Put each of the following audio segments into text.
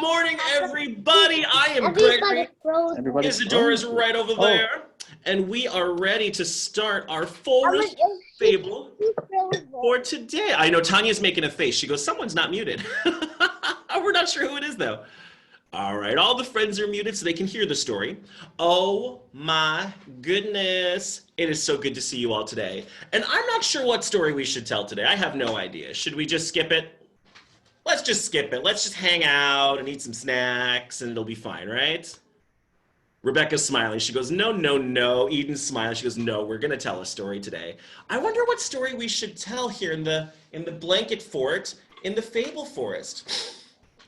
Morning, everybody. I am Gregory. Isadora's right over there. And we are ready to start our forest fable for today. I know Tanya's making a face. She goes, someone's not muted. We're not sure who it is, though. All right, all the friends are muted so they can hear the story. Oh my goodness. It is so good to see you all today. And I'm not sure what story we should tell today. I have no idea. Should we just skip it? Let's just skip it. Let's just hang out and eat some snacks and it'll be fine, right? Rebecca's smiling. She goes, no, no, no. Eden's smiling. She goes, no, we're going to tell a story today. I wonder what story we should tell here in the blanket fort, in the fable forest.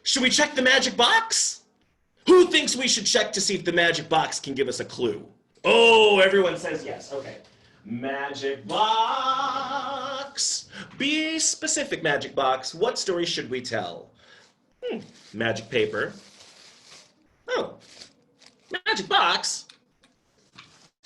Should we check the magic box? Who thinks we should check to see if the magic box can give us a clue? Oh, everyone says yes. Okay. Magic box. Be specific, magic box. What story should we tell? Magic paper. Oh. Magic box.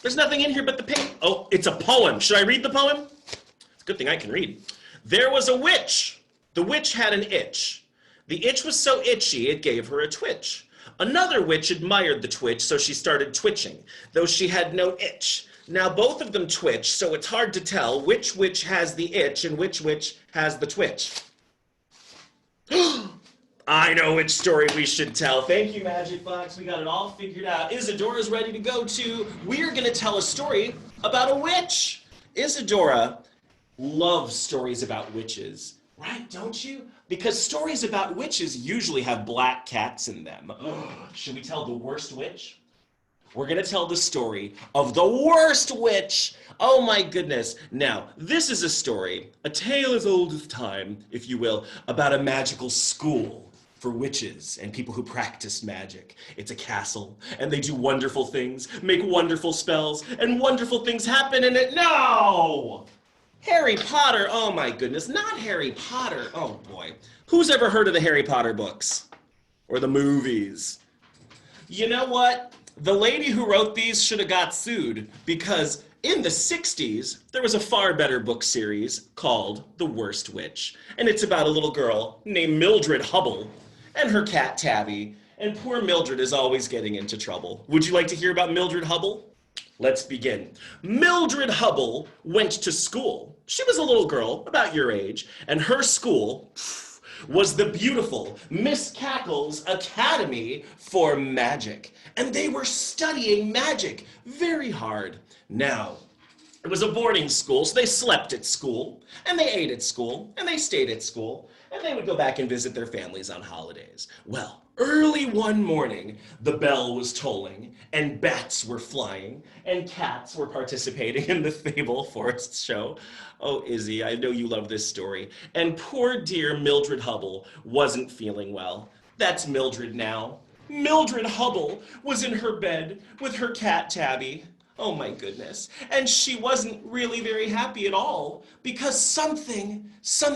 There's nothing in here but the paper. Oh, it's a poem. Should I read the poem? It's a good thing I can read. There was a witch. The witch had an itch. The itch was so itchy, it gave her a twitch. Another witch admired the twitch, so she started twitching, though she had no itch. Now both of them twitch, so it's hard to tell which witch has the itch and which witch has the twitch. I know which story we should tell. Thank you, Magic Box. We got it all figured out. Isadora's ready to go too. We're going to tell a story about a witch. Isadora loves stories about witches. Right, don't you? Because stories about witches usually have black cats in them. Should we tell the worst witch? We're going to tell the story of the worst witch. Oh my goodness. Now, this is a story, a tale as old as time, if you will, about a magical school for witches and people who practice magic. It's a castle, and they do wonderful things, make wonderful spells, and wonderful things happen in it. No! Harry Potter, oh my goodness, not Harry Potter. Oh boy. Who's ever heard of the Harry Potter books? Or the movies? You know what? The lady who wrote these should have got sued because in the 60s, there was a far better book series called The Worst Witch. And it's about a little girl named Mildred Hubble and her cat Tabby. And poor Mildred is always getting into trouble. Would you like to hear about Mildred Hubble? Let's begin. Mildred Hubble went to school. She was a little girl, about your age, and her school was the beautiful Miss Cackle's Academy for Magic. And they were studying magic very hard. Now, it was a boarding school, so they slept at school, and they ate at school, and they stayed at school, and they would go back and visit their families on holidays. Well, early one morning, the bell was tolling, and bats were flying, and cats were participating in the Fable Forest show. Oh, Izzy, I know you love this story. And poor dear Mildred Hubble wasn't feeling well. That's Mildred now. Mildred Hubble was in her bed with her cat Tabby. Oh my goodness. And she wasn't really very happy at all because something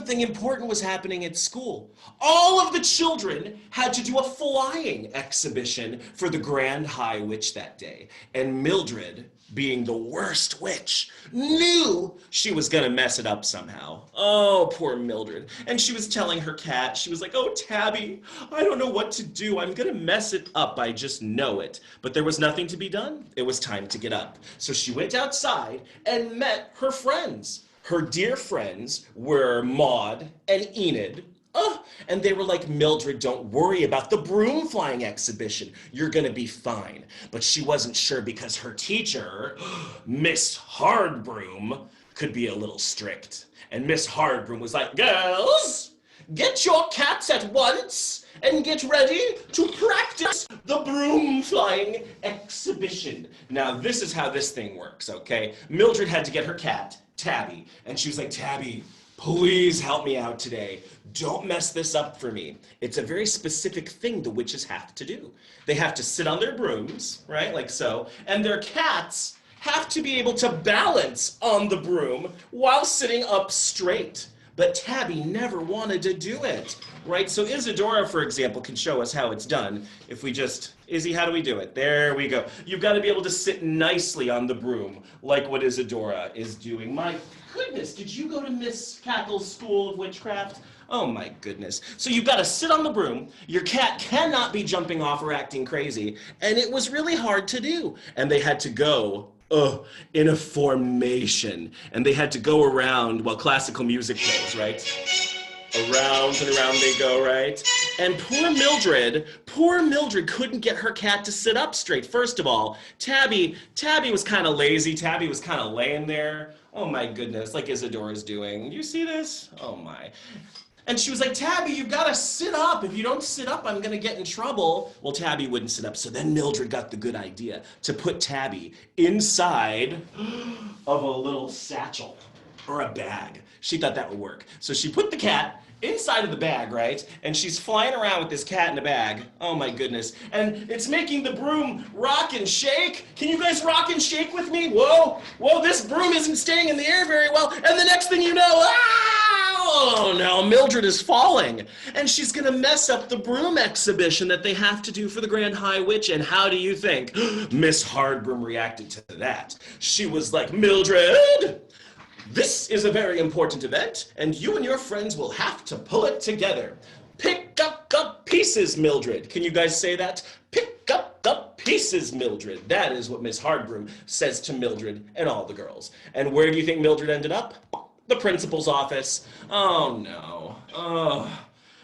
important was happening at school. All of the children had to do a flying exhibition for the Grand High Witch that day. And Mildred, being the worst witch, knew she was gonna mess it up somehow. Oh, poor Mildred. And she was telling her cat, she was like, oh, Tabby, I don't know what to do. I'm gonna mess it up. I just know it. But there was nothing to be done. It was time to get up. So she went outside and met her friends. Her dear friends were Maud and Enid. Oh, and they were like, Mildred, don't worry about the broom flying exhibition. You're gonna be fine. But she wasn't sure because her teacher, Miss Hardbroom, could be a little strict. And Miss Hardbroom was like, girls, get your cats at once and get ready to practice the broom flying exhibition. Now, this is how this thing works, okay? Mildred had to get her cat, Tabby, and she was like, Tabby, please help me out today. Don't mess this up for me. It's a very specific thing the witches have to do. They have to sit on their brooms, right, like so, and their cats have to be able to balance on the broom while sitting up straight. But Tabby never wanted to do it, right? So Isadora, for example, can show us how it's done. If we just, Izzy, how do we do it? There we go. You've got to be able to sit nicely on the broom, like what Isadora is doing. My goodness, did you go to Miss Cackle's School of Witchcraft? Oh my goodness. So you've got to sit on the broom, your cat cannot be jumping off or acting crazy, and it was really hard to do. And they had to go in a formation, and they had to go around while classical music plays, right? Around and around they go, right? And poor Mildred couldn't get her cat to sit up straight. First of all, Tabby was kind of lazy. Tabby was kind of laying there. Oh my goodness, like Isadora's doing. You see this? Oh my. And she was like, Tabby, you've got to sit up. If you don't sit up, I'm going to get in trouble. Well, Tabby wouldn't sit up. So then Mildred got the good idea to put Tabby inside of a little satchel or a bag. She thought that would work. So she put the cat inside of the bag, right? And she's flying around with this cat in a bag. Oh my goodness. And it's making the broom rock and shake. Can you guys rock and shake with me? Whoa, this broom isn't staying in the air very well. And the next thing you know, oh no, Mildred is falling. And she's gonna mess up the broom exhibition that they have to do for the Grand High Witch. And how do you think Miss Hardbroom reacted to that? She was like, Mildred, this is a very important event, and you and your friends will have to pull it together. Pick up the pieces, Mildred. Can you guys say that? Pick up the pieces, Mildred. That is what Miss Hardbroom says to Mildred and all the girls. And where do you think Mildred ended up? The principal's office. Oh no.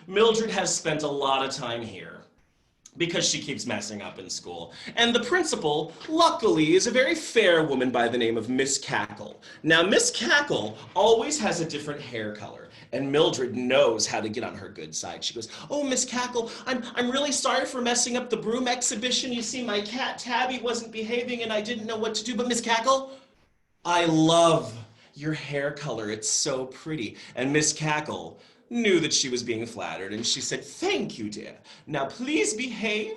Mildred has spent a lot of time here because she keeps messing up in school. And the principal, luckily, is a very fair woman by the name of Miss Cackle. Now, Miss Cackle always has a different hair color, and Mildred knows how to get on her good side. She goes, oh, Miss Cackle, I'm really sorry for messing up the broom exhibition. You see, my cat Tabby wasn't behaving, and I didn't know what to do. But Miss Cackle, I love your hair color. It's so pretty. And Miss Cackle knew that she was being flattered, and she said, thank you, dear. Now please behave,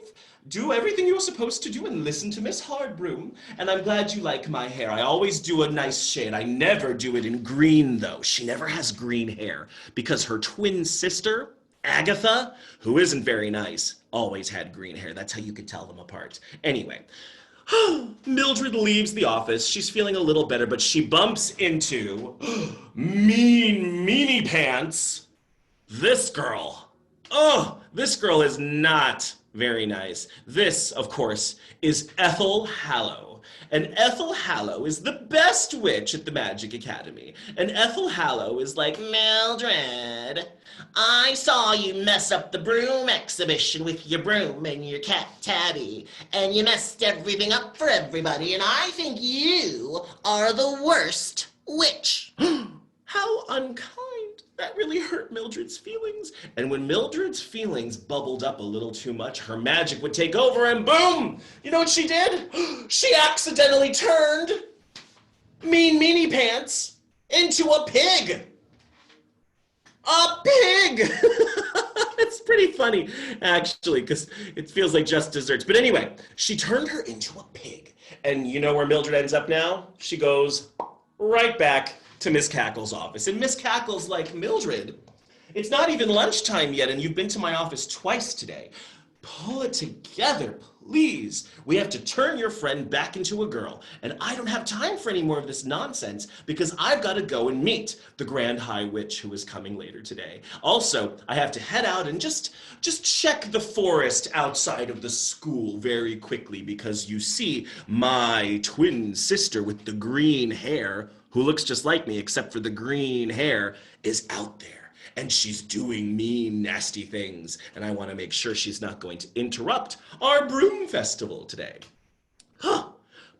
do everything you're supposed to do, and listen to Miss Hardbroom. And I'm glad you like my hair. I always do a nice shade. I never do it in green, though. She never has green hair, because her twin sister, Agatha, who isn't very nice, always had green hair. That's how you could tell them apart. Anyway, Mildred leaves the office. She's feeling a little better, but she bumps into Mean Meanie Pants. This girl. Oh, this girl is not very nice. This, of course, is Ethel Hallow. And Ethel Hallow is the best witch at the Magic Academy. And Ethel Hallow is like, Mildred, I saw you mess up the broom exhibition with your broom and your cat Tabby, and you messed everything up for everybody, and I think you are the worst witch. How unkind. That really hurt Mildred's feelings. And when Mildred's feelings bubbled up a little too much, her magic would take over, and boom! You know what she did? She accidentally turned Mean Meanie Pants into a pig. A pig! It's pretty funny, actually, because it feels like just desserts. But anyway, she turned her into a pig. And you know where Mildred ends up now? She goes right back to Miss Cackle's office. And Miss Cackle's like, Mildred, it's not even lunchtime yet, and you've been to my office twice today. Pull it together, please. We have to turn your friend back into a girl, and I don't have time for any more of this nonsense because I've got to go and meet the Grand High Witch who is coming later today. Also, I have to head out and just check the forest outside of the school very quickly because you see, my twin sister with the green hair, who looks just like me except for the green hair, is out there. And she's doing mean, nasty things. And I want to make sure she's not going to interrupt our broom festival today.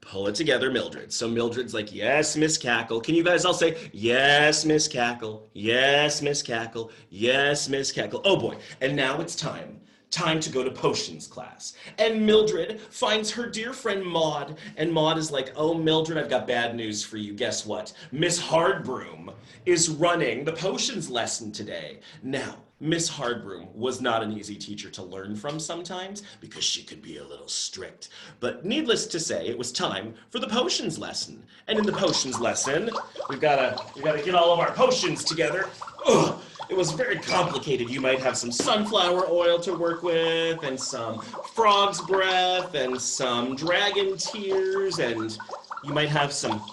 Pull it together, Mildred. So Mildred's like, yes, Miss Cackle. Can you guys all say, yes, Miss Cackle. Yes, Miss Cackle. Yes, Miss Cackle. Oh boy. And now it's time to go to potions class. And Mildred finds her dear friend Maud, and Maud is like, oh, Mildred, I've got bad news for you. Guess what? Miss Hardbroom is running the potions lesson today. Now, Miss Hardbroom was not an easy teacher to learn from sometimes because she could be a little strict. But needless to say, it was time for the potions lesson. And in the potions lesson, we've gotta get all of our potions together. Ugh. It was very complicated. You might have some sunflower oil to work with, and some frog's breath, and some dragon tears, and you might have some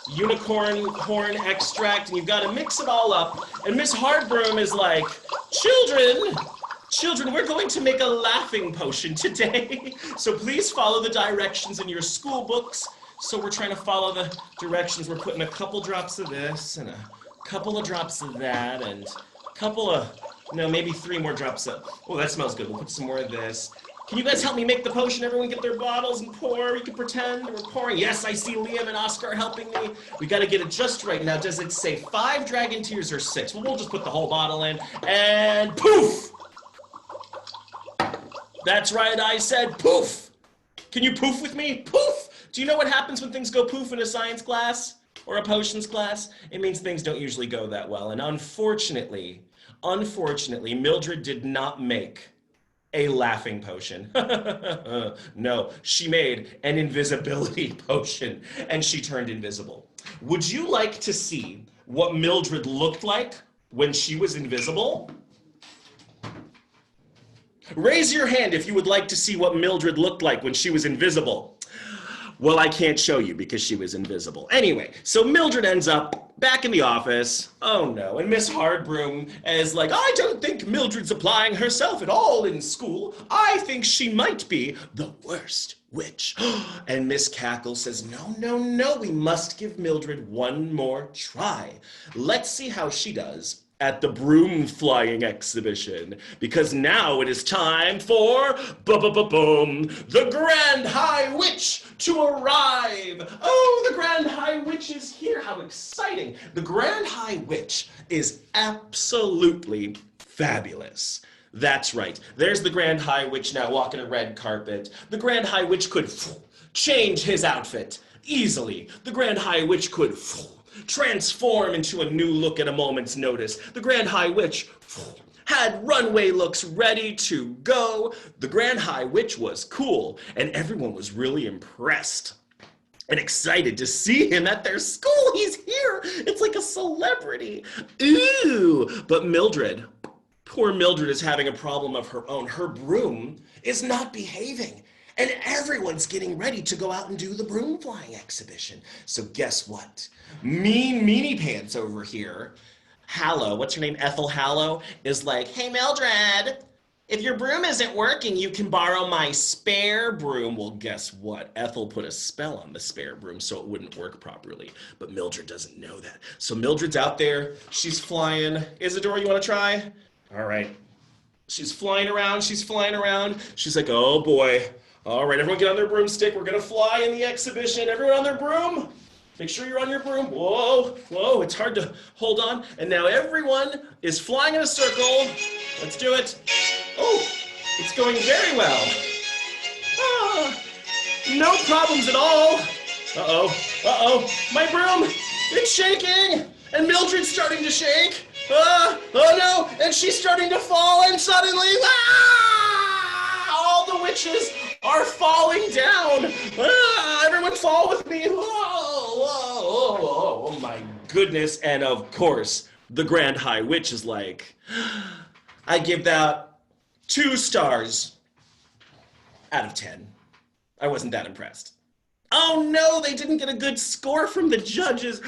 unicorn horn extract, and you've got to mix it all up. And Miss Hardbroom is like, Children, we're going to make a laughing potion today. So please follow the directions in your school books. So we're trying to follow the directions. We're putting a couple drops of this and a couple of drops of that and a couple of, no, maybe 3 more drops of, oh, that smells good. We'll put some more of this. Can you guys help me make the potion? Everyone get their bottles and pour. We can pretend we're pouring. Yes, I see Liam and Oscar helping me. We got to get it just right. Now, does it say 5 dragon tears or 6? Well, we'll just put the whole bottle in and poof! That's right, I said poof! Can you poof with me? Poof! Do you know what happens when things go poof in a science class or a potions class? It means things don't usually go that well. And unfortunately, Mildred did not make a laughing potion. No, she made an invisibility potion and she turned invisible. Would you like to see what Mildred looked like when she was invisible? Raise your hand if you would like to see what Mildred looked like when she was invisible. Well, I can't show you because she was invisible. Anyway, so Mildred ends up back in the office. Oh no, and Miss Hardbroom is like, I don't think Mildred's applying herself at all in school. I think she might be the worst witch. And Miss Cackle says, no, we must give Mildred one more try. Let's see how she does at the broom flying exhibition, because now it is time for boom, the Grand High Witch to arrive. Oh, the Grand High Witch is here. How exciting. The Grand High Witch is absolutely fabulous. That's right. There's the Grand High Witch now walking a red carpet. The Grand High Witch could change his outfit easily. The Grand High Witch could transform into a new look at a moment's notice. The Grand High Witch had runway looks ready to go. The Grand High Witch was cool, and everyone was really impressed and excited to see him at their school. He's here. It's like a celebrity. Ooh, but Mildred, poor Mildred is having a problem of her own. Her broom is not behaving. And everyone's getting ready to go out and do the broom flying exhibition. So guess what? Mean Meanie Pants over here, Hallow, what's her name? Ethel Hallow, is like, hey Mildred, if your broom isn't working, you can borrow my spare broom. Well, guess what? Ethel put a spell on the spare broom so it wouldn't work properly. But Mildred doesn't know that. So Mildred's out there, she's flying. Isadora, you wanna try? All right. She's flying around, she's like, oh boy. All right, everyone get on their broomstick. We're gonna fly in the exhibition. Everyone on their broom. Make sure you're on your broom. Whoa, it's hard to hold on. And now everyone is flying in a circle. Let's do it. Oh, it's going very well. No problems at all. Uh-oh, my broom, it's shaking. And Mildred's starting to shake. Oh no, and she's starting to fall and suddenly, all the witches are falling down. Everyone fall with me. Oh my goodness. And of course, the Grand High Witch is like, I give that 2 stars out of 10. I wasn't that impressed. Oh no, they didn't get a good score from the judges.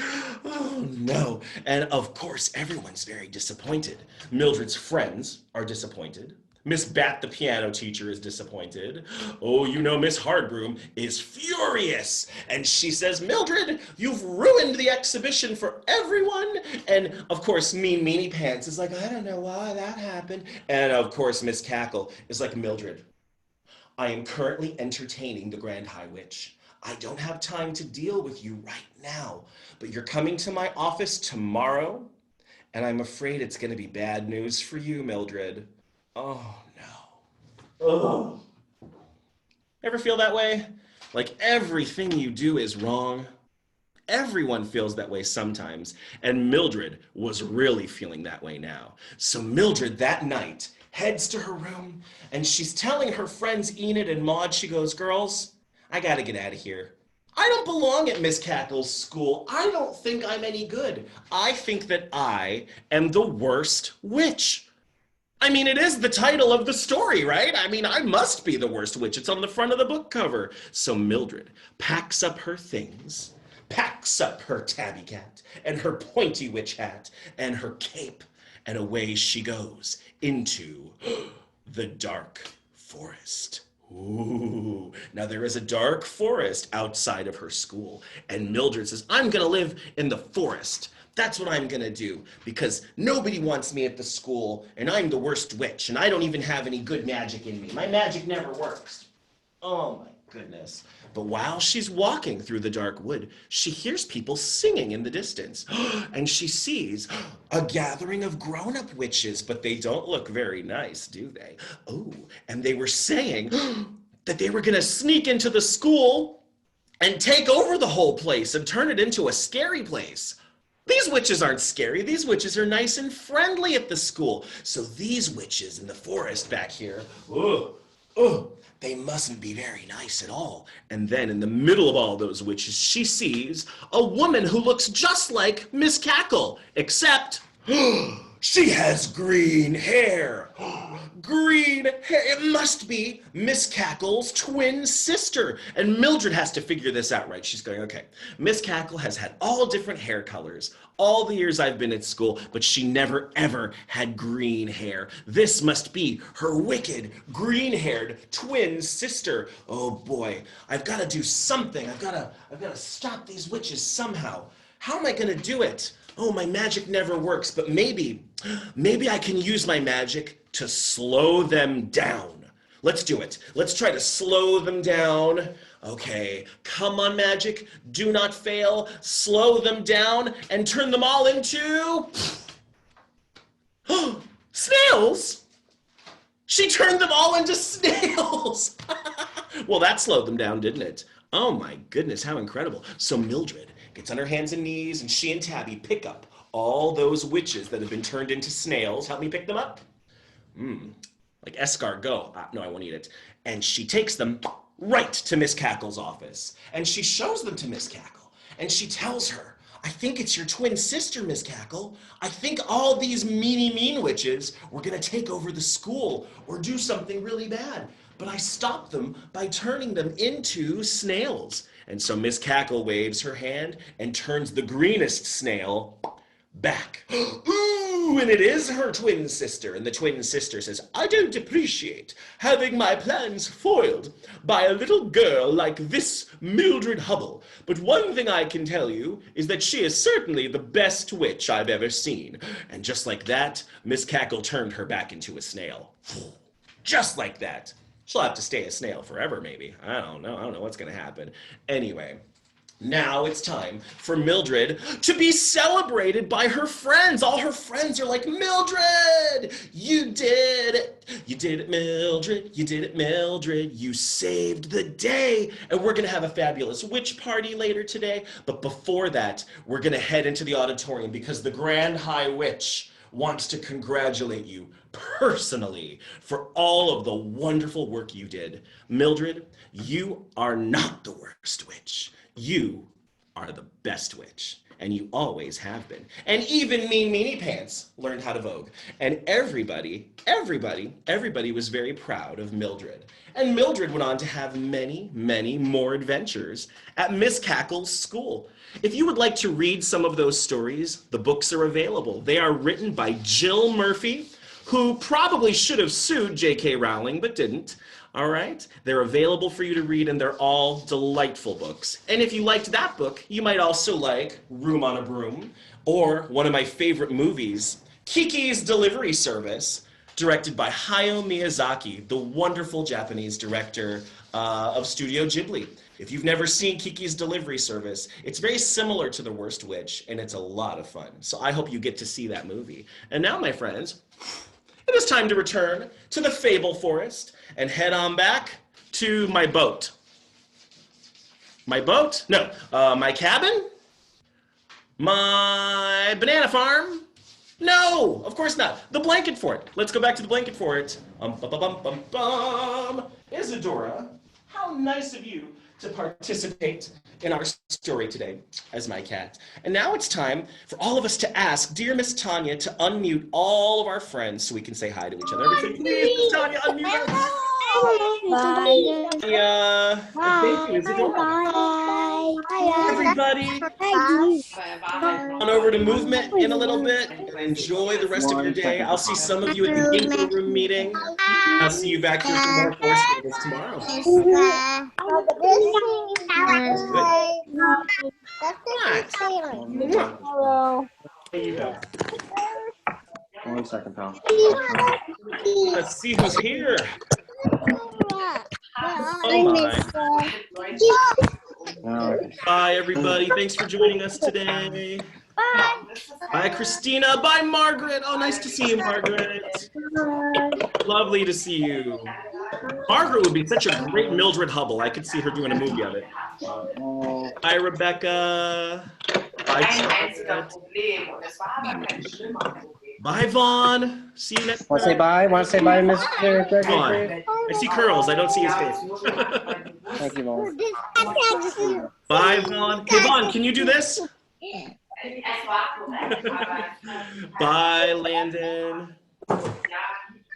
Oh no. And of course, everyone's very disappointed. Mildred's friends are disappointed. Miss Bat, the piano teacher, is disappointed. Oh, you know, Miss Hardbroom is furious. And she says, Mildred, you've ruined the exhibition for everyone. And of course, Mean Meanie Pants is like, I don't know why that happened. And of course, Miss Cackle is like, Mildred, I am currently entertaining the Grand High Witch. I don't have time to deal with you right now, but you're coming to my office tomorrow, and I'm afraid it's going to be bad news for you, Mildred. Oh, no. Ugh. Ever feel that way? Like everything you do is wrong? Everyone feels that way sometimes, and Mildred was really feeling that way now. So Mildred that night heads to her room, and she's telling her friends Enid and Maud, she goes, girls, I gotta get out of here. I don't belong at Miss Cackle's school. I don't think I'm any good. I think that I am the worst witch. I mean, it is the title of the story, right? I mean, I must be the worst witch. It's on the front of the book cover. So Mildred packs up her things, packs up her tabby cat and her pointy witch hat and her cape, and away she goes into the dark forest. Ooh, now there is a dark forest outside of her school, and Mildred says, I'm gonna live in the forest. That's what I'm gonna do, because nobody wants me at the school, and I'm the worst witch, and I don't even have any good magic in me. My magic never works. Oh my goodness. But while she's walking through the dark wood, she hears people singing in the distance. And she sees a gathering of grown-up witches, but they don't look very nice, do they? Oh, and they were saying that they were gonna sneak into the school and take over the whole place and turn it into a scary place. These witches aren't scary. These witches are nice and friendly at the school. So these witches in the forest back here, they mustn't be very nice at all. And then in the middle of all those witches, she sees a woman who looks just like Miss Cackle, except she has green hair. Green hair. It must be Miss Cackle's twin sister. And Mildred has to figure this out, right? She's going, okay, Miss Cackle has had all different hair colors all the years I've been at school, but she never ever had green hair. This must be her wicked green-haired twin sister. Oh boy, I've got to do something. I've got to stop these witches somehow. How am I going to do it? Oh, my magic never works, but maybe I can use my magic to slow them down. Let's do it. Let's try to slow them down. Okay, come on, magic. Do not fail. Slow them down and turn them all into snails. She turned them all into snails. Well, that slowed them down, didn't it? Oh my goodness, how incredible. So Mildred gets on her hands and knees, and she and Tabby pick up all those witches that have been turned into snails. Help me pick them up. Like escargot. No, I won't eat it. And she takes them right to Miss Cackle's office. And she shows them to Miss Cackle. And she tells her, I think it's your twin sister, Miss Cackle. I think all these mean witches were going to take over the school or do something really bad. But I stopped them by turning them into snails. And so Miss Cackle waves her hand and turns the greenest snail back. Ooh, and it is her twin sister. And the twin sister says, I don't appreciate having my plans foiled by a little girl like this Mildred Hubble. But one thing I can tell you is that she is certainly the best witch I've ever seen. And just like that, Miss Cackle turned her back into a snail. Just like that. She'll have to stay a snail forever, maybe. I don't know what's going to happen. Anyway, now it's time for Mildred to be celebrated by her friends. All her friends are like, Mildred, you did it. You did it, Mildred. You did it, Mildred. You saved the day. And we're going to have a fabulous witch party later today. But before that, we're going to head into the auditorium because the Grand High Witch wants to congratulate you personally for all of the wonderful work you did. Mildred, you are not the worst witch. You are the best witch, and you always have been. And even Mean Meanie Pants learned how to vogue. And everybody was very proud of Mildred. And Mildred went on to have many, many more adventures at Miss Cackle's school. If you would like to read some of those stories, the books are available. They are written by Jill Murphy, who probably should have sued J.K. Rowling, but didn't. All right? They're available for you to read, and they're all delightful books. And if you liked that book, you might also like Room on a Broom, or one of my favorite movies, Kiki's Delivery Service, directed by Hayao Miyazaki, the wonderful Japanese director of Studio Ghibli. If you've never seen Kiki's Delivery Service, it's very similar to The Worst Witch, and it's a lot of fun. So I hope you get to see that movie. And now, my friends, it is time to return to the Fable Forest and head on back to my boat. My boat? No, my cabin? My banana farm? No, of course not. The blanket fort. Let's go back to the blanket fort. Isadora, how nice of you to participate in our story today as my cat. And now it's time for all of us to ask dear Miss Tanya to unmute all of our friends so we can say hi to each other. Everybody, please, Miss Tanya, unmute us. Yeah. Thank you, Isadora. Everybody, on over to movement in a little bit and enjoy the rest of your day. I'll see some of you at the info room meeting. I'll see you back here for more Force Fables tomorrow. Hello. There you go. 1 second, pal. Let's see who's here. Oh my. Bye, everybody. Thanks for joining us today. Bye, Christina. Bye, Margaret. Oh, nice to see you, Margaret. Lovely to see you. Margaret would be such a great Mildred Hubble. I could see her doing a movie of it. Bye, Rebecca. Bye, Charlotte. Bye, Vaughn. See you next time. Want to say bye? Want to say bye, Mr. Gregory? I see curls. I don't see his face. Thank you, Vaughn. Bye, Vaughn. Hey, Vaughn, can you do this? Bye, Landon.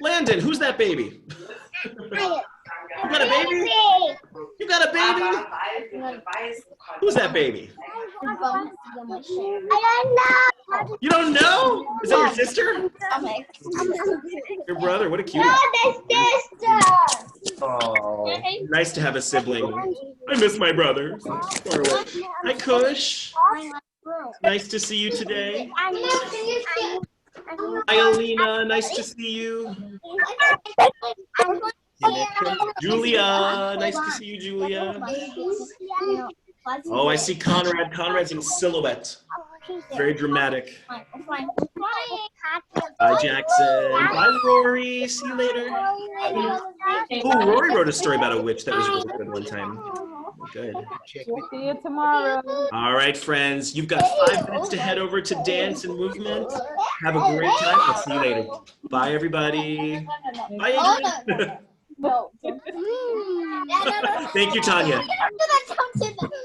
Landon, who's that baby? You got a baby? You got a baby? Who's that baby? You don't know? Is that your sister? Your brother? What a cutie. Oh, nice to have a sibling. I miss my brother. Hi, Kush. Nice to see you today. Hi, Alina. Nice to see you. Julia. Nice to see you, Julia. Oh, I see Conrad. Conrad's in silhouette. Very dramatic. Bye, Jackson. Bye, Rory. See you later. Oh, Rory wrote a story about a witch that was really good one time. Good. We'll see you tomorrow. All right, friends. You've got 5 minutes to head over to dance and movement. Have a great time. I'll see you later. Bye, everybody. Bye, Adrian. Thank you, Tanya.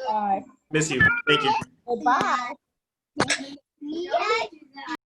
Bye. Miss you. Thank you. Bye.